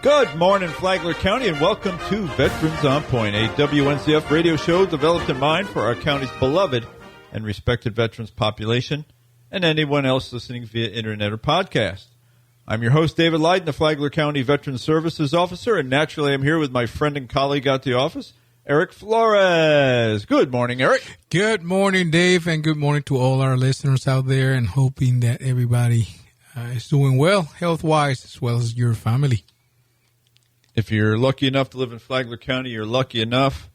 Good morning, Flagler County, and welcome to Veterans on Point, a WNCF radio show developed in mind for our county's beloved and respected veterans population and anyone else listening via internet or podcast. I'm your host, David Lyden, the Flagler County Veterans Services Officer, and naturally I'm here with my friend and colleague out the office, Eric Flores. Good morning, Eric. Good morning, Dave, and good morning to all our listeners out there, and hoping that everybody is doing well, health-wise, as well as your family. If you're lucky enough to live in Flagler County, you're lucky enough.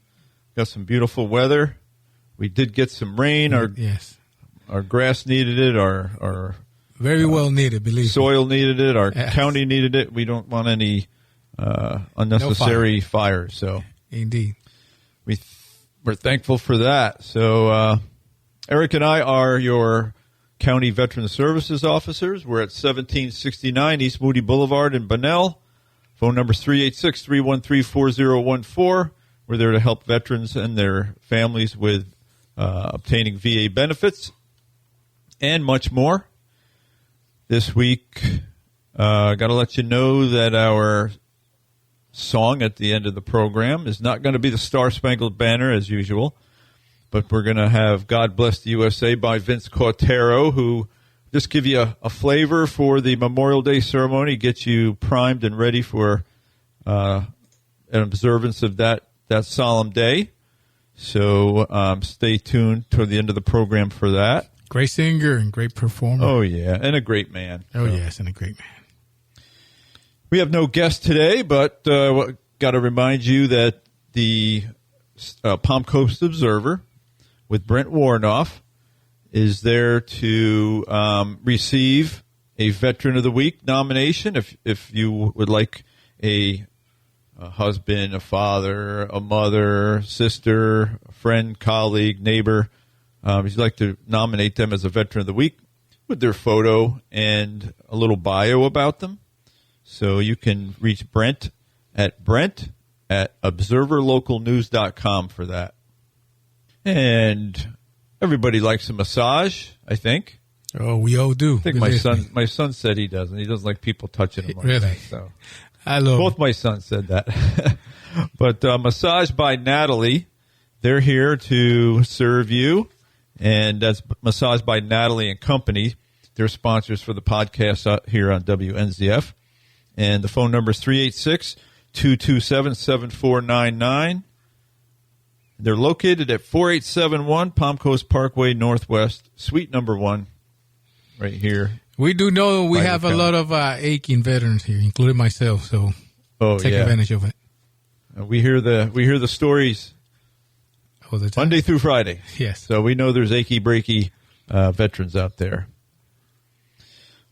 Got some beautiful weather. We did get some rain. Our grass needed it. Our very well needed, believe soil me. needed it. Our county needed it. We don't want any unnecessary fires. So indeed, we're thankful for that. So Eric and I are your County Veteran Services officers. We're at 1769 East Moody Boulevard in Bunnell. Phone number is 386-313-4014. We're there to help veterans and their families with obtaining VA benefits and much more. This week, I got to let you know that our song at the end of the program is not going to be the Star Spangled Banner as usual, but we're going to have God Bless the USA by Vince Cortero, who just give you a flavor for the Memorial Day ceremony, get you primed and ready for an observance of that solemn day. So stay tuned toward the end of the program for that. Great singer and great performer. Oh, yeah, and a great man. Yes, and a great man. We have no guest today, but got to remind you that the Palm Coast Observer with Brent Warnoff is there to receive a Veteran of the Week nomination. If you would like a husband, a father, a mother, sister, a friend, colleague, neighbor, if you'd like to nominate them as a Veteran of the Week with their photo and a little bio about them. So you can reach Brent at observerlocalnews.com for that. And everybody likes a massage, I think. Oh, we all do. I think my son said he doesn't. He doesn't like people touching him like really? that. So I love both my sons said that. But Massage by Natalie, they're here to serve you, and that's Massage by Natalie and Company. They're sponsors for the podcast here on WNZF, and the phone number is 386-227-7499. They're located at 4871 Palm Coast Parkway Northwest, Suite number 1, right here. We do know we have a lot of aching veterans here, including myself. So take advantage of it. We hear the stories all the time, Monday through Friday. Yes. So we know there's achy breaky veterans out there.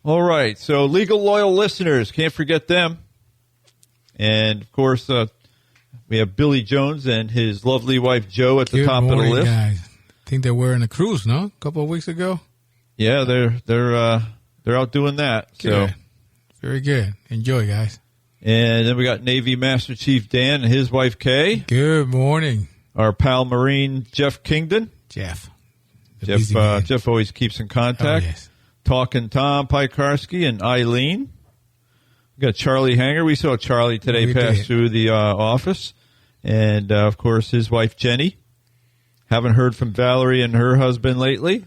All right. So legal loyal listeners, can't forget them, and of course. We have Billy Jones and his lovely wife, Jo, at the top of the list. Guys. I think they were in a cruise, no? A couple of weeks ago? Yeah, they're out doing that. Good. So very good. Enjoy, guys. And then we got Navy Master Chief Dan and his wife, Kay. Good morning. Our pal Marine Jeff Kingdon. Jeff always keeps in contact. Oh, yes. Talking Tom Piekarski and Eileen. We got Charlie Hanger. We saw Charlie today pass through the office. And, of course, his wife, Jenny. Haven't heard from Valerie and her husband lately,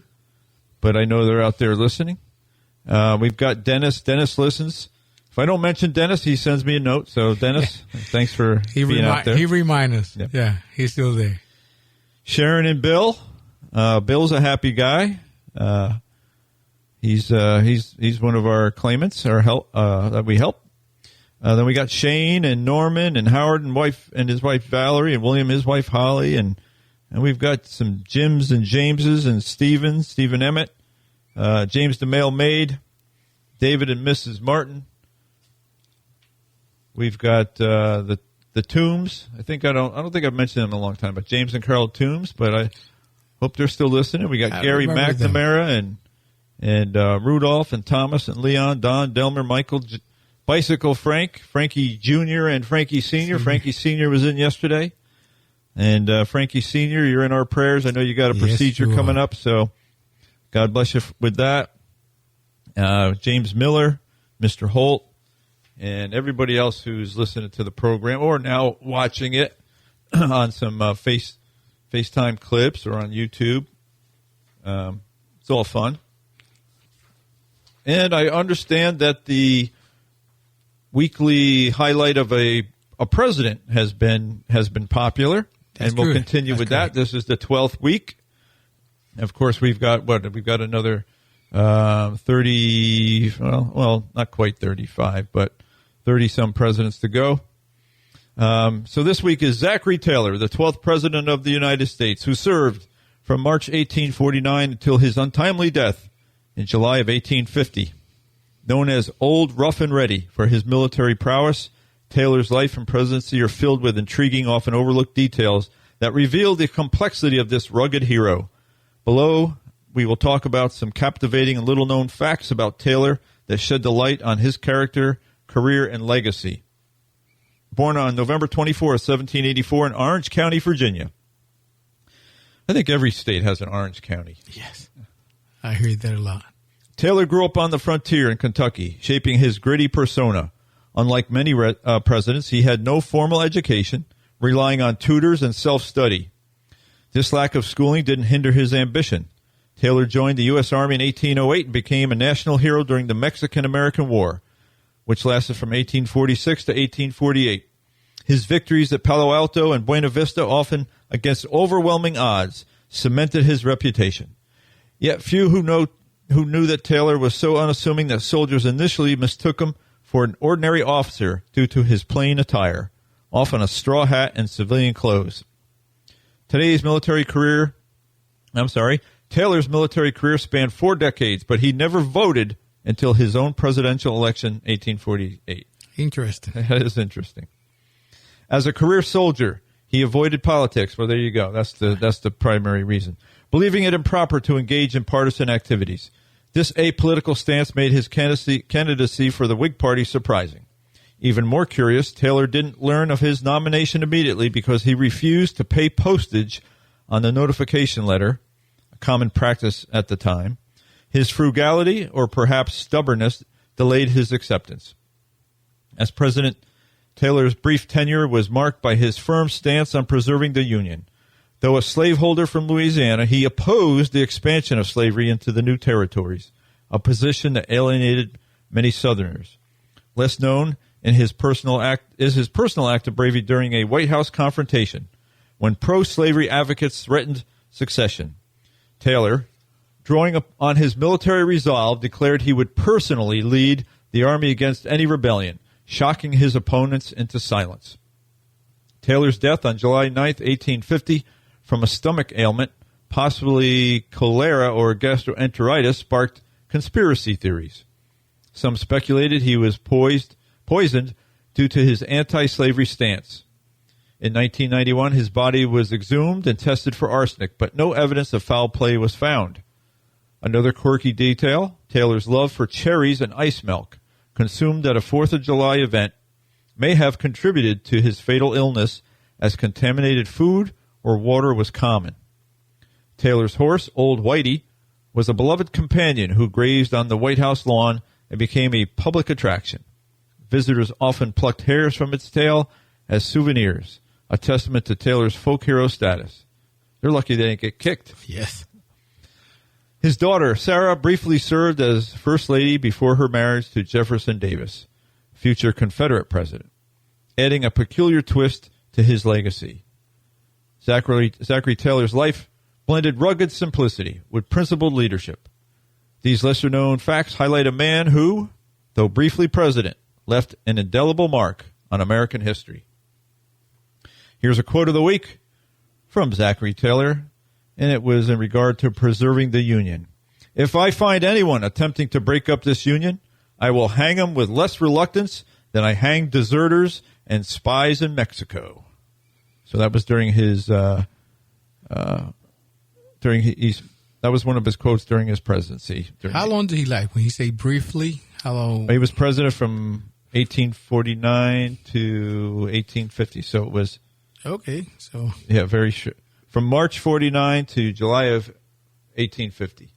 but I know they're out there listening. We've got Dennis. Dennis listens. If I don't mention Dennis, he sends me a note. So, Dennis, thanks for being out there. He reminds us. Yep. Yeah, he's still there. Sharon and Bill. Bill's a happy guy. He's one of our claimants, that we help. Then we got Shane and Norman and Howard and his wife Valerie and William, his wife Holly, and we've got some Jims and Jameses and Stephen Emmett, James the Male Maid, David and Mrs. Martin. We've got the Toombs. I don't think I've mentioned them in a long time, but James and Carol Toombs. But I hope they're still listening. We got Gary McNamara and Rudolph and Thomas and Leon, Don, Delmer, Michael, Bicycle Frank, Frankie Jr. and Frankie Sr. Frankie Sr. was in yesterday. And Frankie Sr., you're in our prayers. I know you got a procedure coming up, so God bless you with that. James Miller, Mr. Holt, and everybody else who's listening to the program or now watching it on some FaceTime clips or on YouTube. It's all fun. And I understand that the weekly highlight of a president has been popular. That's and we'll true. continue That's with correct. that. This is the 12th week. Of course, we've got another 30, well, not quite 35, but 30-some presidents to go. So this week is Zachary Taylor, the 12th president of the United States, who served from March 1849 until his untimely death in July of 1850. Known as Old Rough and Ready for his military prowess, Taylor's life and presidency are filled with intriguing, often overlooked details that reveal the complexity of this rugged hero. Below, we will talk about some captivating and little-known facts about Taylor that shed the light on his character, career, and legacy. Born on November 24, 1784 in Orange County, Virginia. I think every state has an Orange County. Yes. I hear that a lot. Taylor grew up on the frontier in Kentucky, shaping his gritty persona. Unlike many presidents, he had no formal education, relying on tutors and self-study. This lack of schooling didn't hinder his ambition. Taylor joined the U.S. Army in 1808 and became a national hero during the Mexican-American War, which lasted from 1846 to 1848. His victories at Palo Alto and Buena Vista, often against overwhelming odds, cemented his reputation. Yet few who knew that Taylor was so unassuming that soldiers initially mistook him for an ordinary officer due to his plain attire, often a straw hat and civilian clothes. Taylor's military career spanned 4 decades, but he never voted until his own presidential election, 1848. Interesting. That is interesting. As a career soldier, he avoided politics. Well, there you go. That's the primary reason. Believing it improper to engage in partisan activities. This apolitical stance made his candidacy for the Whig Party surprising. Even more curious, Taylor didn't learn of his nomination immediately because he refused to pay postage on the notification letter, a common practice at the time. His frugality, or perhaps stubbornness, delayed his acceptance. As president, Taylor's brief tenure was marked by his firm stance on preserving the Union. Though a slaveholder from Louisiana, he opposed the expansion of slavery into the new territories, a position that alienated many Southerners. Less known is his personal act of bravery during a White House confrontation when pro-slavery advocates threatened secession. Taylor, drawing on his military resolve, declared he would personally lead the army against any rebellion, shocking his opponents into silence. Taylor's death on July 9, 1850, from a stomach ailment, possibly cholera or gastroenteritis, sparked conspiracy theories. Some speculated he was poisoned due to his anti-slavery stance. In 1991, his body was exhumed and tested for arsenic, but no evidence of foul play was found. Another quirky detail, Taylor's love for cherries and ice milk, consumed at a 4th of July event, may have contributed to his fatal illness, as contaminated food or water was common. Taylor's horse, Old Whitey, was a beloved companion who grazed on the White House lawn and became a public attraction. Visitors often plucked hairs from its tail as souvenirs, a testament to Taylor's folk hero status. They're lucky they didn't get kicked. Yes. His daughter, Sarah, briefly served as First Lady before her marriage to Jefferson Davis, future Confederate president, adding a peculiar twist to his legacy. Zachary Taylor's life blended rugged simplicity with principled leadership. These lesser-known facts highlight a man who, though briefly president, left an indelible mark on American history. Here's a quote of the week from Zachary Taylor, and it was in regard to preserving the Union. If I find anyone attempting to break up this Union, I will hang him with less reluctance than I hang deserters and spies in Mexico. So that was during his that was one of his quotes during his presidency. How long did he like? When he say briefly, how long? He was president from 1849 to 1850. So it was okay. So yeah, very short. From March 49 to July of 1850.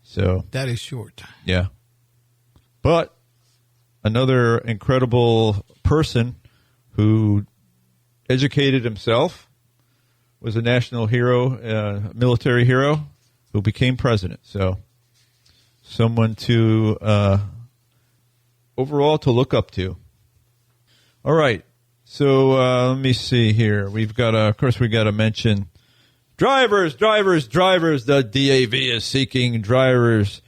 So that is short. Yeah, but another incredible person who educated himself, was a national hero, military hero, who became president. So someone to overall to look up to. All right. So let me see here. We've got, of course, we got to mention drivers. The DAV is seeking drivers,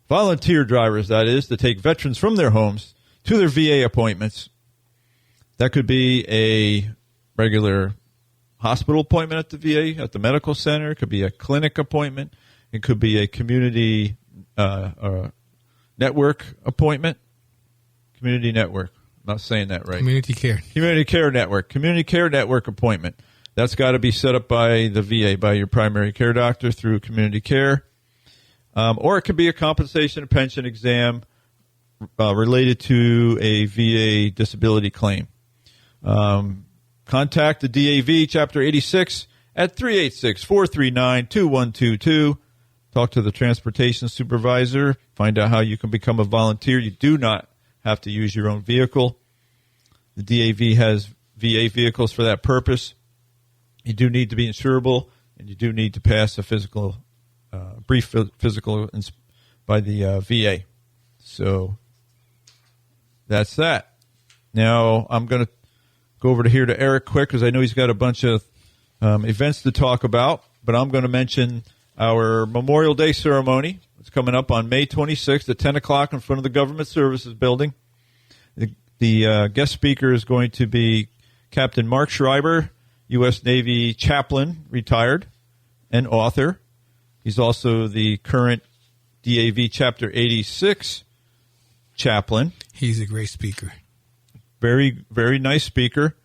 volunteer drivers, that is, to take veterans from their homes to their VA appointments. That could be a regular hospital appointment at the VA, at the medical center. It could be a clinic appointment. It could be a community network appointment. Community network. I'm not saying that right. Community care network. Community care network appointment. That's got to be set up by the VA, by your primary care doctor through community care. Or it could be a compensation and pension exam related to a VA disability claim. Contact the DAV Chapter 86 at 386-439-2122. Talk to the transportation supervisor. Find out how you can become a volunteer. You do not have to use your own vehicle. The DAV has VA vehicles for that purpose. You do need to be insurable, and you do need to pass a brief physical by the VA. So that's that. Now I'm going to go over to Eric quick because I know he's got a bunch of events to talk about, but I'm going to mention our Memorial Day ceremony. It's coming up on May 26th at 10 o'clock in front of the Government Services Building. The guest speaker is going to be Captain Mark Schreiber, U.S. Navy chaplain, retired, and author. He's also the current DAV Chapter 86 chaplain. He's a great speaker. Very, very nice speaker.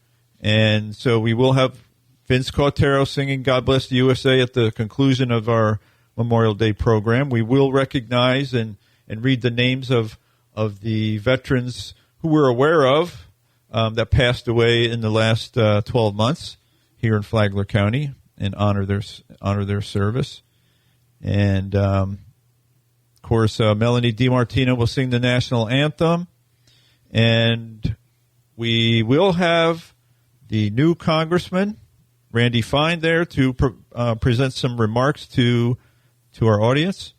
And so we will have Vince Cautero singing God Bless the USA at the conclusion of our Memorial Day program. We will recognize and read the names of the veterans who we're aware of that passed away in the last 12 months here in Flagler County and honor their service. And, of course, Melanie DiMartino will sing the national anthem. And we will have the new Congressman, Randy Fine, there to present some remarks to our audience.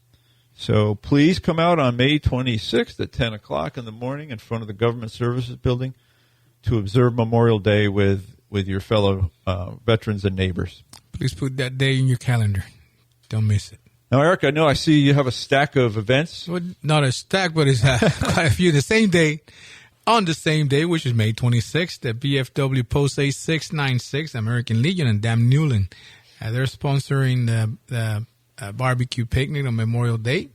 So please come out on May 26th at 10 o'clock in the morning in front of the Government Services Building to observe Memorial Day with your fellow veterans and neighbors. Please put that day in your calendar. Don't miss it. Now, Eric, I see you have a stack of events. Well, not a stack, but it's quite a few. The same day, on the same day, which is May 26th, the BFW Post A696, American Legion, and Dam Newland. They're sponsoring the barbecue picnic on Memorial Day.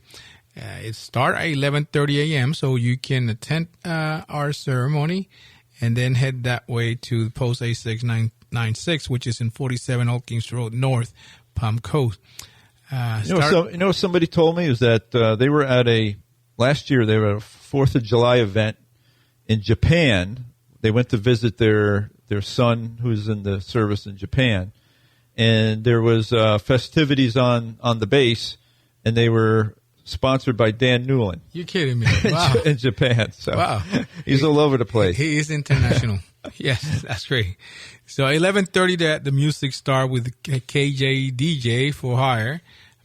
It starts at 11:30 a.m., so you can attend our ceremony and then head that way to the Post A696, which is in 47 Old Kings Road North, Palm Coast. Somebody told me is that last year they were at a 4th of July event in Japan. They went to visit their son who's in the service in Japan. And there was festivities on the base, and they were sponsored by Dan Newland. You're kidding me. Wow. In Japan. So wow. He's all over the place. He is international. Yes, that's great. So 11:30, the music start with KJ DJ for hire,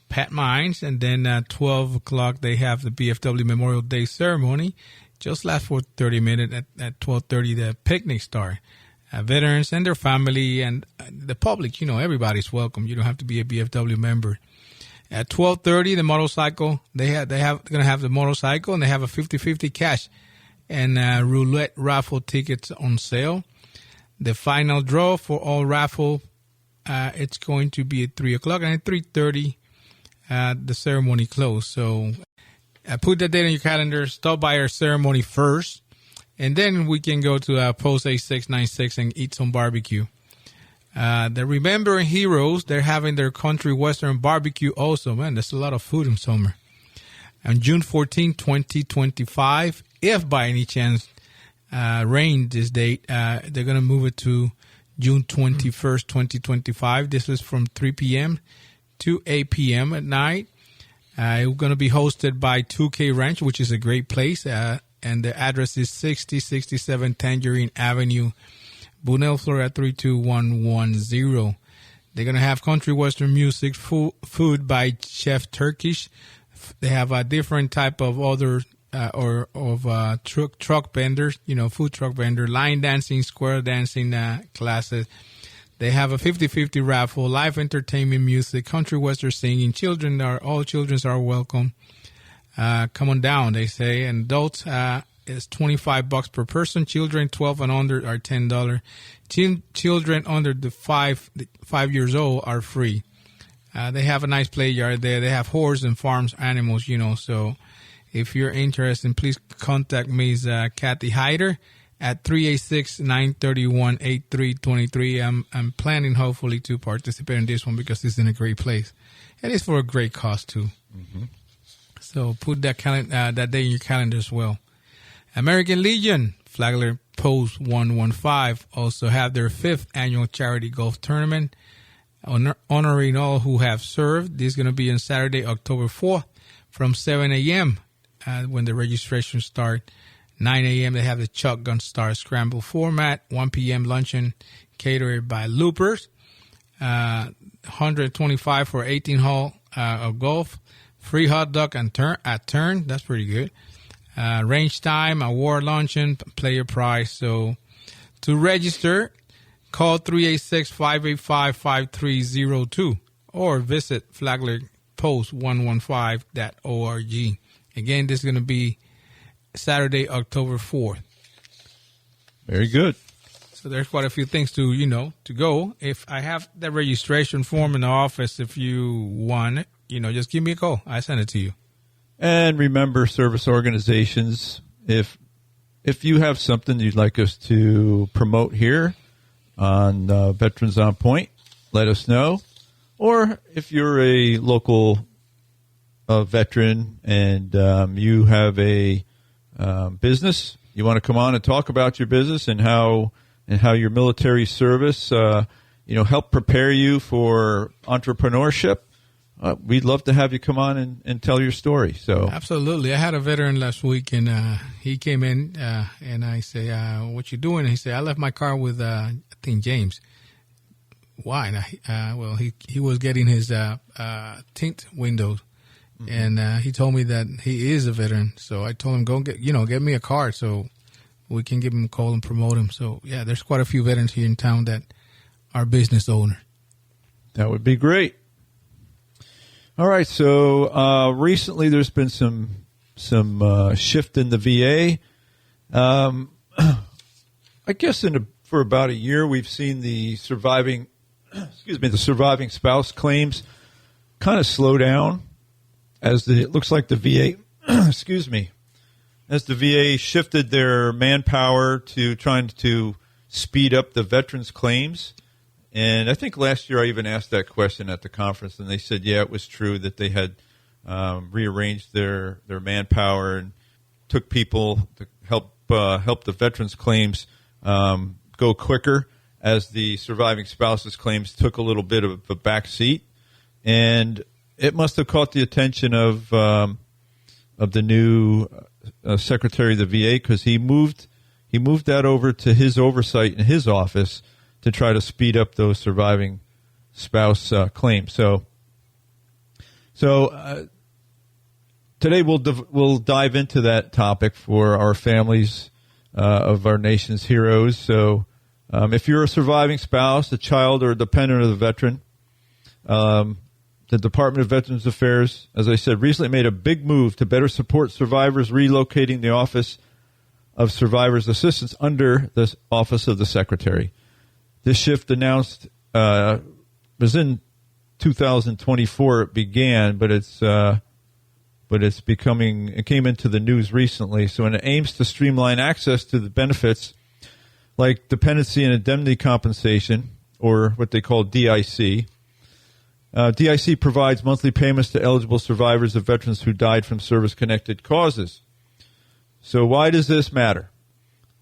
Pat Mines, and then 12 o'clock they have the BFW Memorial Day ceremony. Just last for 30 minutes. At 12:30, the picnic start. Veterans and their family and the public, everybody's welcome. You don't have to be a BFW member. At 12:30, the motorcycle, they're going to have the motorcycle, and they have a 50-50 cash and roulette raffle tickets on sale. The final draw for all raffle, it's going to be at 3 o'clock, and at 3:30, the ceremony closed. So put that date on your calendar. Stop by our ceremony first. And then we can go to Post A696 and eat some barbecue. The Remembering Heroes, they're having their country western barbecue also. Man, there's a lot of food in summer. On June 14, 2025, if by any chance rain this date, they're going to move it to June 21st, 2025. This is from 3 p.m. to 8 p.m. at night. It's going to be hosted by 2K Ranch, which is a great place. and the address is 6067 Tangerine Avenue, Bunnell, Florida 32110. They're going to have country western music, food by Chef Turkish. They have a different type of other truck vendors, food truck vendor, line dancing, square dancing classes. They have a 50-50 raffle, live entertainment, music, country western singing. All children are welcome. Come on down, they say. And adults is $25 per person. Children 12 and under are $10. Children under the 5 years old are free. They have a nice play yard there. They have horse and farms animals, so if you're interested, please contact Ms. Kathy Hyder at 386-931-8323. I'm planning, hopefully, to participate in this one because it's in a great place. And it's for a great cause, too. Mm-hmm. So put that day in your calendar as well. American Legion, Flagler Post 115, also have their 5th annual charity golf tournament, honoring all who have served. This is going to be on Saturday, October 4th from 7 a.m. When the registration starts. 9 a.m. they have the Shotgun Star Scramble format. 1 p.m. luncheon catered by Loopers. 125 for 18 hole of golf. Free hot dog at turn. That's pretty good. Range time, award luncheon, player prize. So to register, call 386-585-5302 or visit flaglerpost115.org. Again, this is going to be Saturday, October 4th. Very good. So there's quite a few things to go. If I have the registration form in the office, if you want it, just give me a call. I send it to you. And remember, service organizations, if you have something you'd like us to promote here on Veterans on Point, let us know. Or if you're a local veteran and you have a business, you want to come on and talk about your business and how your military service help prepare you for entrepreneurship, we'd love to have you come on and tell your story. So absolutely. I had a veteran last week, and he came in, and I say, what you doing? And he said, I left my car with, I think, James. Why? And he was getting his tint windows, and he told me that he is a veteran. So I told him, go get me a card so we can give him a call and promote him. So, yeah, there's quite a few veterans here in town that are business owners. That would be great. All right, so recently there's been some shift in the VA. I guess for about a year we've seen the surviving spouse claims kind of slow down as it looks like the VA as the VA shifted their manpower to trying to speed up the veterans' claims. And I think last year I even asked that question at the conference, and they said, yeah, it was true that they had rearranged their manpower and took people to help the veterans' claims go quicker as the surviving spouses' claims took a little bit of a back seat. And it must have caught the attention of the new Secretary of the VA because he moved that over to his oversight in his office to try to speed up those surviving spouse claims. So today we'll dive into that topic for our families of our nation's heroes. So if you're a surviving spouse, a child, or a dependent of the veteran, the Department of Veterans Affairs, as I said, recently made a big move to better support survivors, relocating the Office of Survivors Assistance under the Office of the Secretary. This shift announced was in 2024. It began, but it came into the news recently. So it aims to streamline access to the benefits like dependency and indemnity compensation, or what they call DIC. DIC provides monthly payments to eligible survivors of veterans who died from service-connected causes. So why does this matter?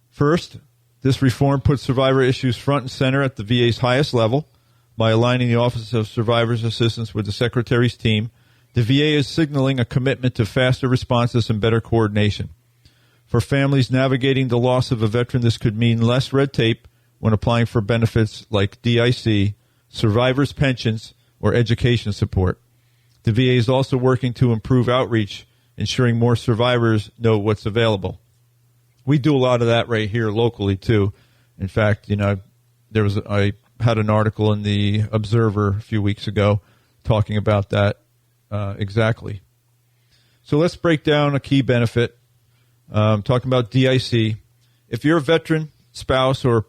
First, this reform puts survivor issues front and center at the VA's highest level. By aligning the Office of Survivors Assistance with the Secretary's team, the VA is signaling a commitment to faster responses and better coordination. For families navigating the loss of a veteran, this could mean less red tape when applying for benefits like DIC, survivors' pensions, or education support. The VA is also working to improve outreach, ensuring more survivors know what's available. We do a lot of that right here locally, too. In fact, I had an article in the Observer a few weeks ago talking about that exactly. So let's break down a key benefit. Talking about DIC. If you're a veteran, spouse, or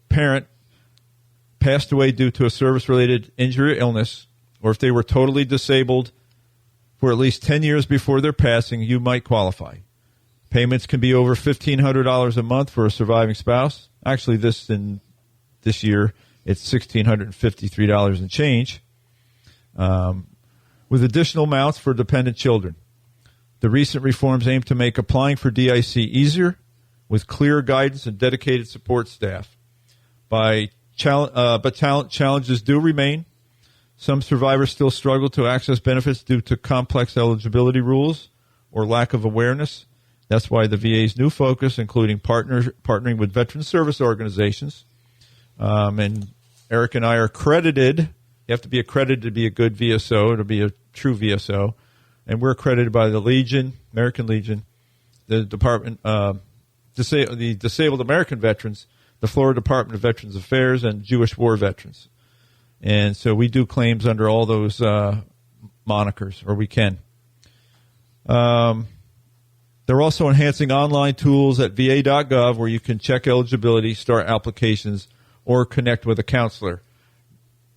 parent passed away due to a service-related injury or illness, or if they were totally disabled for at least 10 years before their passing, you might qualify. Payments can be over $1,500 a month for a surviving spouse. Actually, this year, it's $1,653 and change, with additional amounts for dependent children. The recent reforms aim to make applying for DIC easier, with clear guidance and dedicated support staff. But challenges do remain. Some survivors still struggle to access benefits due to complex eligibility rules or lack of awareness. That's why the VA's new focus, including partnering with veteran service organizations, and Eric and I are accredited. You have to be accredited to be a good VSO, to be a true VSO. And we're accredited by the Legion, American Legion, the Department, the Disabled American Veterans, the Florida Department of Veterans Affairs, and Jewish War Veterans. And so we do claims under all those monikers, or we can. They're also enhancing online tools at va.gov where you can check eligibility, start applications, or connect with a counselor.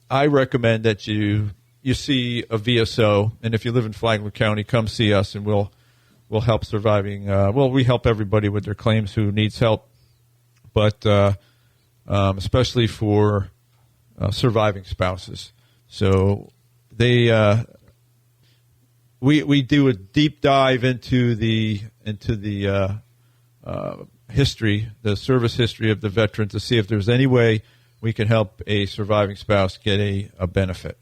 I recommend that you see a VSO, and if you live in Flagler County, come see us, and we'll help surviving. We help everybody with their claims who needs help, but especially for surviving spouses. So we do a deep dive into the history, the service history of the veteran, to see if there's any way we can help a surviving spouse get a benefit.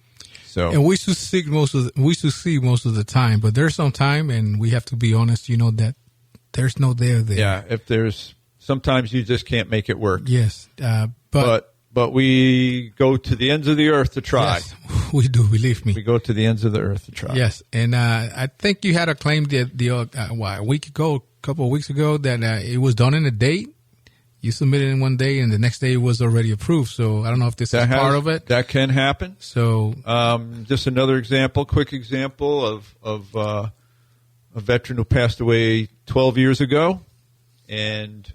So, and we succeed most of the time, but there's some time, and we have to be honest. That there's no there. Yeah, sometimes you just can't make it work. Yes, but we go to the ends of the earth to try. Yes, we do. Believe me, we go to the ends of the earth to try. Yes, and I think you had a claim a couple of weeks ago, that it was done in a day. You submitted in one day, and the next day it was already approved. So I don't know if this is part of it. That can happen. So just another quick example of a veteran who passed away 12 years ago, and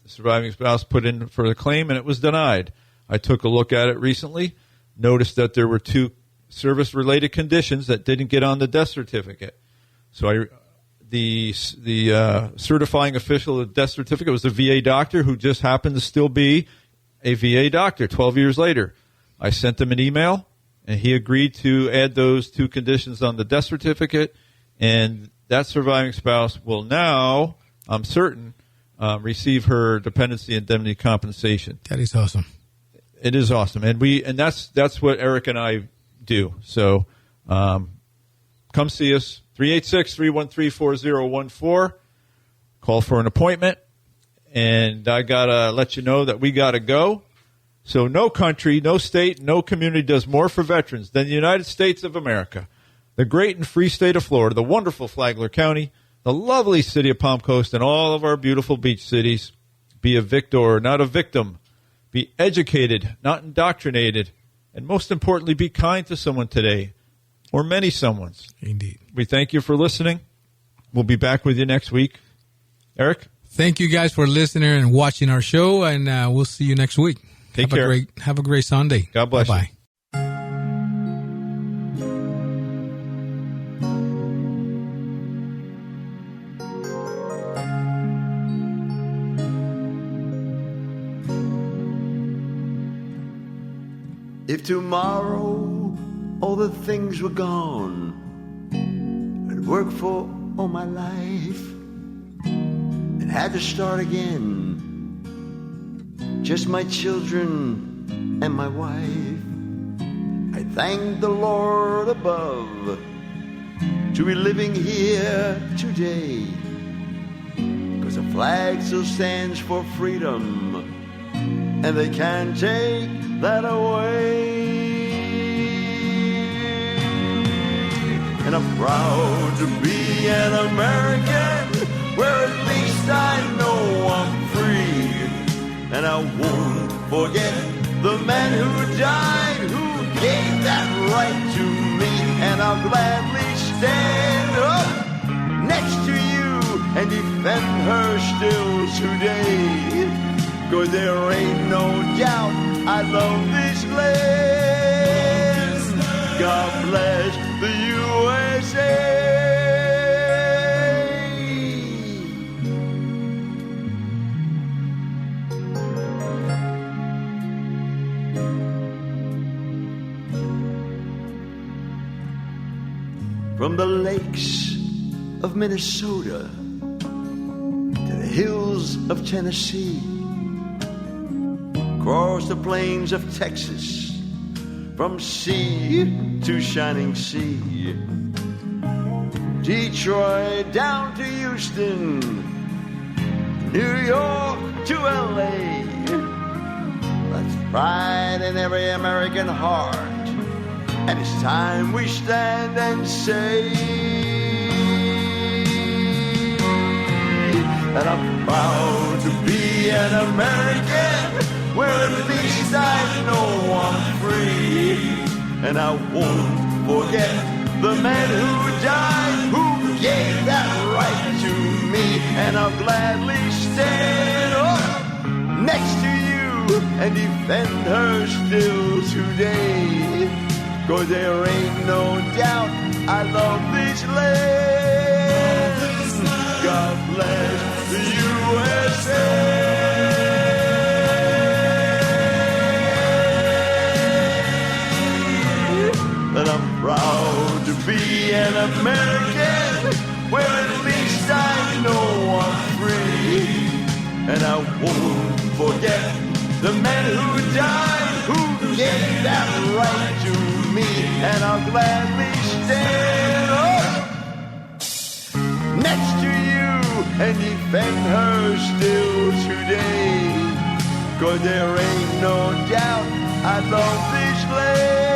the surviving spouse put in for the claim, and it was denied. I took a look at it recently, noticed that there were 2 service-related conditions that didn't get on the death certificate. So the certifying official of the death certificate was the VA doctor, who just happened to still be a VA doctor 12 years later. I sent him an email, and he agreed to add those 2 conditions on the death certificate, and that surviving spouse will now, I'm certain, receive her dependency indemnity compensation. That is awesome. It is awesome, and that's what Eric and I do. So come see us. 386-313-4014. Call for an appointment. And I got to let you know that we got to go. So no country, no state, no community does more for veterans than the United States of America. The great and free state of Florida, the wonderful Flagler County, the lovely city of Palm Coast, and all of our beautiful beach cities. Be a victor, not a victim. Be educated, not indoctrinated. And most importantly, be kind to someone today, or many someones. Indeed. We thank you for listening. We'll be back with you next week. Eric? Thank you guys for listening and watching our show, and we'll see you next week. Take care. Have a great Sunday. God bless you. Bye-bye. If tomorrow all the things were gone, I'd work for all my life and had to start again. Just my children and my wife. I thank the Lord above to be living here today, 'cause 'cause the flag still stands for freedom, and they can't take that away. And I'm proud to be an American, where at least I know I'm free. And I won't forget the man who died, who gave that right to me. And I'll gladly stand up next to you and defend her still today. 'Cause there ain't no doubt I love this land. God bless the USA. From the lakes of Minnesota to the hills of Tennessee, across the plains of Texas, from sea to shining sea, Detroit down to Houston, New York to LA. That's pride in every American heart, and it's time we stand and say that I'm proud to be an American, where at least I know I'm free. And I won't forget the man who died, who gave that right to me. And I'll gladly stand up next to you and defend her still today. 'Cause there ain't no doubt I love this land. God bless the USA. And I'm proud to be an American, where at least I know I'm free. And I won't forget the man who died, who gave that right to me. And I'll gladly stand up next to you and defend her still today. 'Cause there ain't no doubt I love this land.